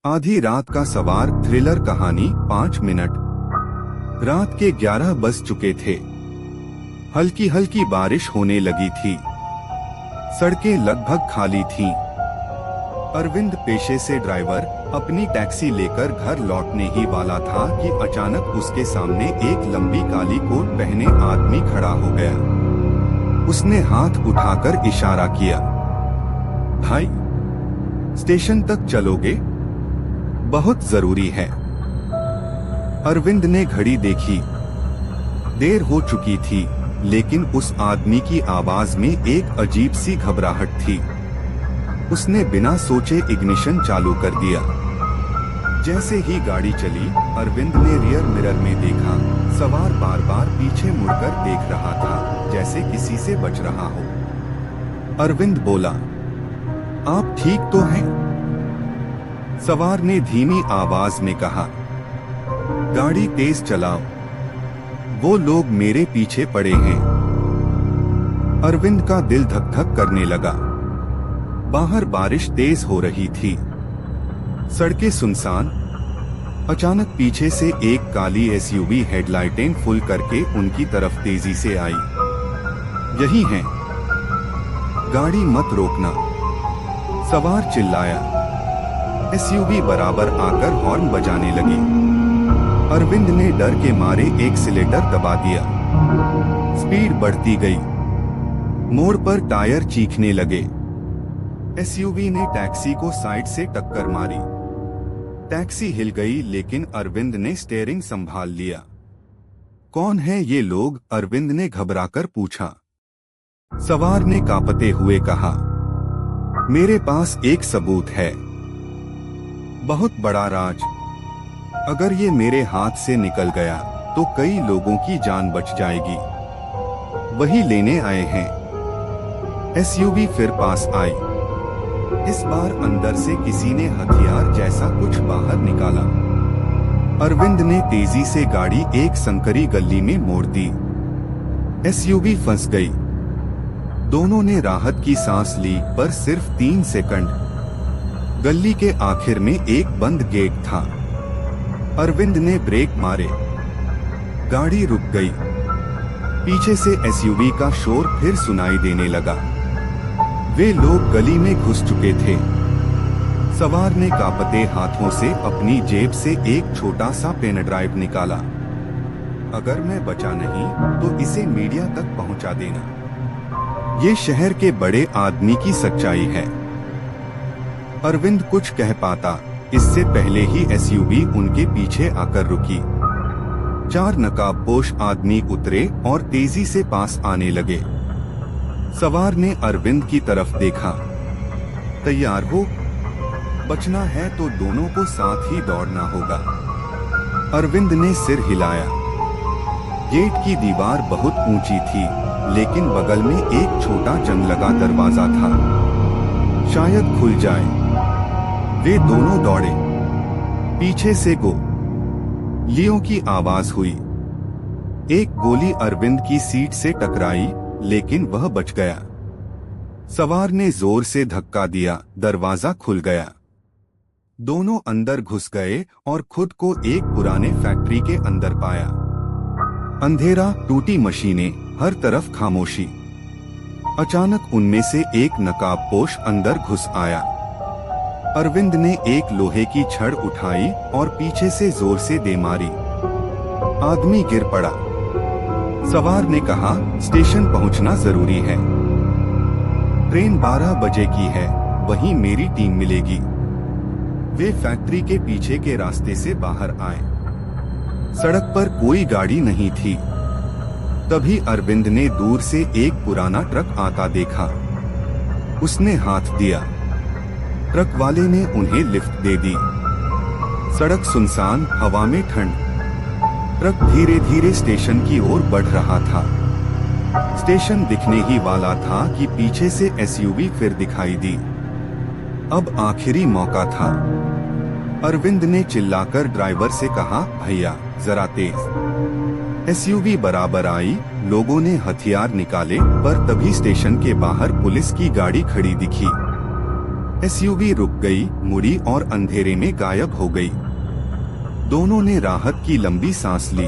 आधी रात का सवार थ्रिलर कहानी 5 मिनट। रात के 11 बज चुके थे। हल्की हल्की बारिश होने लगी थी। सड़कें लगभग खाली थीं। अरविंद पेशे से ड्राइवर अपनी टैक्सी लेकर घर लौटने ही वाला था कि अचानक उसके सामने एक लंबी काली कोट पहने आदमी खड़ा हो गया। उसने हाथ उठाकर इशारा किया, भाई स्टेशन तक चलोगे? बहुत जरूरी है। अरविंद ने घड़ी देखी। देर हो चुकी थी, लेकिन उस आदमी की आवाज में एक अजीब सी घबराहट थी। उसने बिना सोचे इग्निशन चालू कर दिया। जैसे ही गाड़ी चली, अरविंद ने रियर मिरर में देखा। सवार बार बार पीछे मुड़कर देख रहा था, जैसे किसी से बच रहा हो। अरविंद बोला, आप ठीक तो हैं? सवार ने धीमी आवाज में कहा, गाड़ी तेज चलाओ, वो लोग मेरे पीछे पड़े हैं। अरविंद का दिल धक धक करने लगा। बाहर बारिश तेज हो रही थी, सड़कें सुनसान। अचानक पीछे से एक काली एसयूवी हेडलाइटें फुल करके उनकी तरफ तेजी से आई। यही है, गाड़ी मत रोकना, सवार चिल्लाया। एसयूवी बराबर आकर हॉर्न बजाने लगी। अरविंद ने डर के मारे एक्सीलेटर दबा दिया। स्पीड बढ़ती गई। मोड़ पर टायर चीखने लगे। एसयूवी ने टैक्सी को साइड से टक्कर मारी। टैक्सी हिल गई, लेकिन अरविंद ने स्टीयरिंग संभाल लिया। कौन है ये लोग? अरविंद ने घबराकर पूछा। सवार ने कांपते हुए कहा, मेरे पास एक सबूत है, बहुत बड़ा राज। अगर ये मेरे हाथ से निकल गया तो कई लोगों की जान बच जाएगी। वही लेने आए हैं। एसयूवी फिर पास आई। इस बार अंदर से किसी ने हथियार जैसा कुछ बाहर निकाला। अरविंद ने तेजी से गाड़ी एक संकरी गली में मोड़ दी। एसयूवी फंस गई। दोनों ने राहत की सांस ली, पर सिर्फ 3 सेकंड। गली के आखिर में एक बंद गेट था। अरविंद ने ब्रेक मारे। गाड़ी रुक गई। पीछे से एसयूवी का शोर फिर सुनाई देने लगा। वे लोग गली में घुस चुके थे। सवार ने कांपते हाथों से अपनी जेब से एक छोटा सा पेन ड्राइव निकाला। अगर मैं बचा नहीं तो इसे मीडिया तक पहुंचा देना। ये शहर के बड़े आदमी की सच्चाई है। अरविंद कुछ कह पाता, इससे पहले ही एसयूवी उनके पीछे आकर रुकी। 4 नकाबपोश आदमी उतरे और तेजी से पास आने लगे। सवार ने अरविंद की तरफ देखा। तैयार हो? बचना है तो दोनों को साथ ही दौड़ना होगा। अरविंद ने सिर हिलाया। गेट की दीवार बहुत ऊंची थी, लेकिन बगल में एक छोटा जंग लगा दरवाजा था। शायद खुल जाए। वे दोनों दौड़े। पीछे से गोलियों की आवाज हुई। एक गोली अरविंद की सीट से टकराई, लेकिन वह बच गया। सवार ने जोर से धक्का दिया, दरवाजा खुल गया। दोनों अंदर घुस गए और खुद को एक पुराने फैक्ट्री के अंदर पाया। अंधेरा, टूटी मशीनें, हर तरफ खामोशी। अचानक उनमें से एक नकाबपोश अंदर घुस आया। अरविंद ने एक लोहे की छड़ उठाई और पीछे से जोर से दे मारी। आदमी गिर पड़ा। सवार ने कहा, स्टेशन पहुंचना जरूरी है। ट्रेन 12 बजे की है, वहीं मेरी टीम मिलेगी। वे फैक्ट्री के पीछे के रास्ते से बाहर आए। सड़क पर कोई गाड़ी नहीं थी। तभी अरविंद ने दूर से एक पुराना ट्रक आता देखा। उसने हाथ दिया। ट्रक वाले ने उन्हें लिफ्ट दे दी। सड़क सुनसान, हवा में ठंड। ट्रक धीरे धीरे स्टेशन की ओर बढ़ रहा था। स्टेशन दिखने ही वाला था कि पीछे से एसयूवी फिर दिखाई दी। अब आखिरी मौका था। अरविंद ने चिल्लाकर ड्राइवर से कहा, भैया जरा तेज। एसयूवी बराबर आई। लोगों ने हथियार निकाले, पर तभी स्टेशन के बाहर पुलिस की गाड़ी खड़ी दिखी। एसयूवी रुक गई, मुड़ी और अंधेरे में गायब हो गई। दोनों ने राहत की लंबी सांस ली।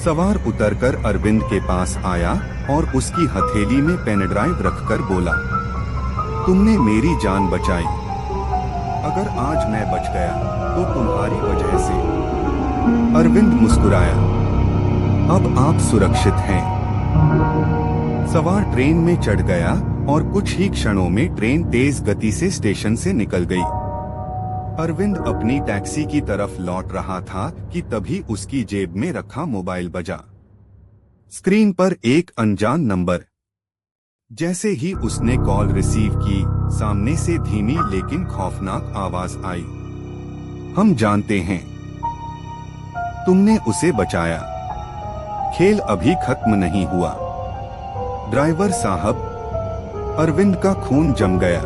सवार उतरकर अरविंद के पास आया और उसकी हथेली में पेन ड्राइव रखकर बोला, तुमने मेरी जान बचाई। अगर आज मैं बच गया तो तुम्हारी वजह से। अरविंद मुस्कुराया। अब आप सुरक्षित हैं। सवार ट्रेन में चढ़ गया और कुछ ही क्षणों में ट्रेन तेज गति से स्टेशन से निकल गई। अरविंद अपनी टैक्सी की तरफ लौट रहा था कि तभी उसकी जेब में रखा मोबाइल बजा। स्क्रीन पर एक अनजान नंबर। जैसे ही उसने कॉल रिसीव की, सामने से धीमी लेकिन खौफनाक आवाज आई, हम जानते हैं, तुमने उसे बचाया। खेल अभी खत्म नहीं हुआ। ड्राइवर साहब। अरविंद का खून जम गया।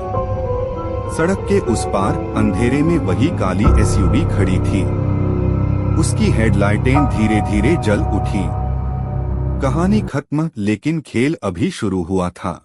सड़क के उस पार अंधेरे में वही काली एसयूवी खड़ी थी। उसकी हेडलाइटें धीरे धीरे जल उठी। कहानी खत्म, लेकिन खेल अभी शुरू हुआ था।